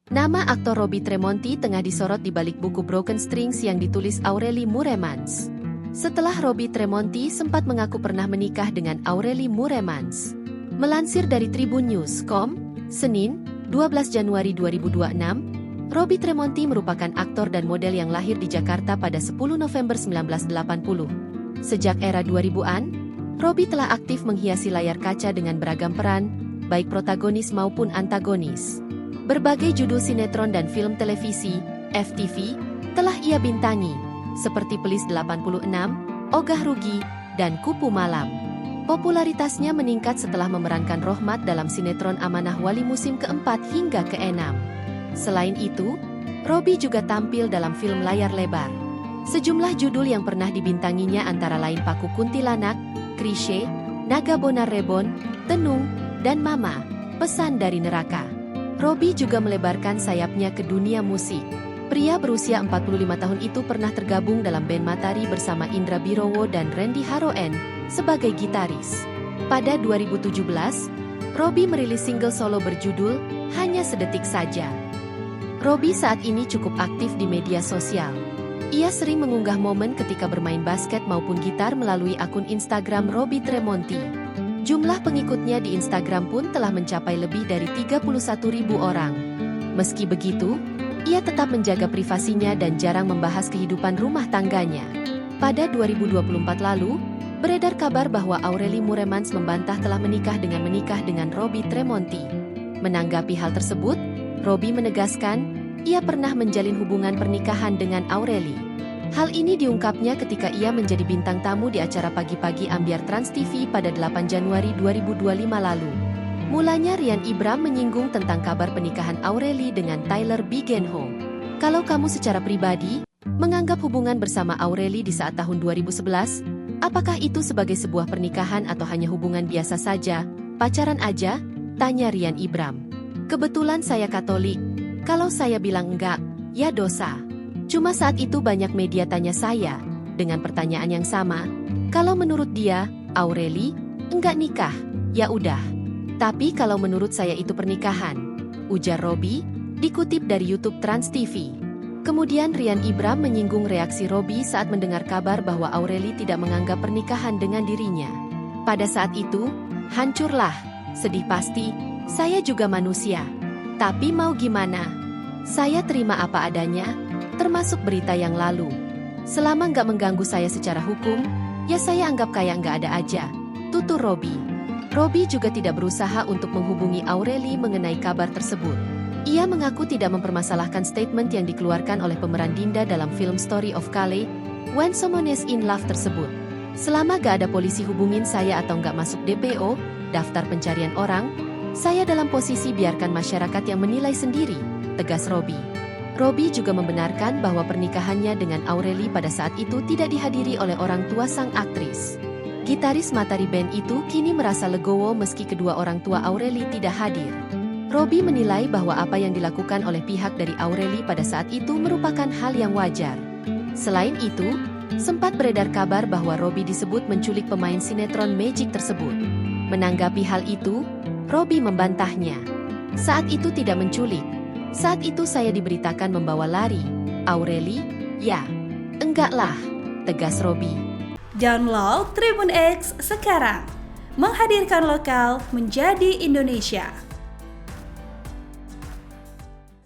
Nama aktor Robby Tremonti tengah disorot di balik buku Broken Strings yang ditulis Aurelie Moeremans. Setelah Robby Tremonti sempat mengaku pernah menikah dengan Aurelie Moeremans. Melansir dari tribunnews.com, Senin, 12 Januari 2026, Robby Tremonti merupakan aktor dan model yang lahir di Jakarta pada 10 November 1980. Sejak era 2000-an, Robby telah aktif menghiasi layar kaca dengan beragam peran, baik protagonis maupun antagonis. Berbagai judul sinetron dan film televisi, FTV, telah ia bintangi, seperti Pelis 86, Ogah Rugi, dan Kupu Malam. Popularitasnya meningkat setelah memerankan Rohmat dalam sinetron Amanah Wali musim keempat hingga keenam. Selain itu, Robby juga tampil dalam film layar lebar. Sejumlah judul yang pernah dibintanginya antara lain Paku Kuntilanak, Krisye, Naga Bonar Reborn, Tenung, dan Mama, Pesan dari Neraka. Robby juga melebarkan sayapnya ke dunia musik. Pria berusia 45 tahun itu pernah tergabung dalam band Matahari bersama Indra Birowo dan Randy Haroen sebagai gitaris. Pada 2017, Robby merilis single solo berjudul Hanya Sedetik Saja. Robby saat ini cukup aktif di media sosial. Ia sering mengunggah momen ketika bermain basket maupun gitar melalui akun Instagram Robby Tremonti. Jumlah pengikutnya di Instagram pun telah mencapai lebih dari 31.000 orang. Meski begitu, ia tetap menjaga privasinya dan jarang membahas kehidupan rumah tangganya. Pada 2024 lalu, beredar kabar bahwa Aurelie Moeremans membantah telah menikah dengan Robby Tremonti. Menanggapi hal tersebut, Robby menegaskan, ia pernah menjalin hubungan pernikahan dengan Aurelie. Hal ini diungkapnya ketika ia menjadi bintang tamu di acara Pagi-Pagi Ambyar Trans TV pada 8 Januari 2025 lalu. Mulanya Rian Ibram menyinggung tentang kabar pernikahan Aurelie dengan Tyler Bigenho. Kalau kamu secara pribadi menganggap hubungan bersama Aurelie di saat tahun 2011, apakah itu sebagai sebuah pernikahan atau hanya hubungan biasa saja, pacaran aja? Tanya Rian Ibram. Kebetulan saya Katolik. Kalau saya bilang enggak, ya dosa. Cuma saat itu banyak media tanya saya, dengan pertanyaan yang sama, kalau menurut dia, Aurelie, enggak nikah, ya udah. Tapi kalau menurut saya itu pernikahan, ujar Robby, dikutip dari YouTube Trans TV. Kemudian Rian Ibram menyinggung reaksi Robby saat mendengar kabar bahwa Aurelie tidak menganggap pernikahan dengan dirinya. Pada saat itu, hancurlah, sedih pasti, saya juga manusia. Tapi mau gimana? Saya terima apa adanya, termasuk berita yang lalu. Selama nggak mengganggu saya secara hukum, ya saya anggap kayak nggak ada aja, tutur Robby. Robby juga tidak berusaha untuk menghubungi Aurelie mengenai kabar tersebut. Ia mengaku tidak mempermasalahkan statement yang dikeluarkan oleh pemeran Dinda dalam film Story of Kale, When Someone is in Love tersebut. Selama nggak ada polisi hubungin saya atau nggak masuk DPO, daftar pencarian orang, saya dalam posisi biarkan masyarakat yang menilai sendiri, tegas Robby. Robby juga membenarkan bahwa pernikahannya dengan Aurelie pada saat itu tidak dihadiri oleh orang tua sang aktris. Gitaris Matahari Band itu kini merasa legowo meski kedua orang tua Aurelie tidak hadir. Robby menilai bahwa apa yang dilakukan oleh pihak dari Aurelie pada saat itu merupakan hal yang wajar. Selain itu, sempat beredar kabar bahwa Robby disebut menculik pemain sinetron Magic tersebut. Menanggapi hal itu, Robby membantahnya. Saat itu tidak menculik. Saat itu saya diberitakan membawa lari. Aurelie, ya. Enggak lah, tegas Robby. Download Tribun X sekarang. Menghadirkan lokal menjadi Indonesia.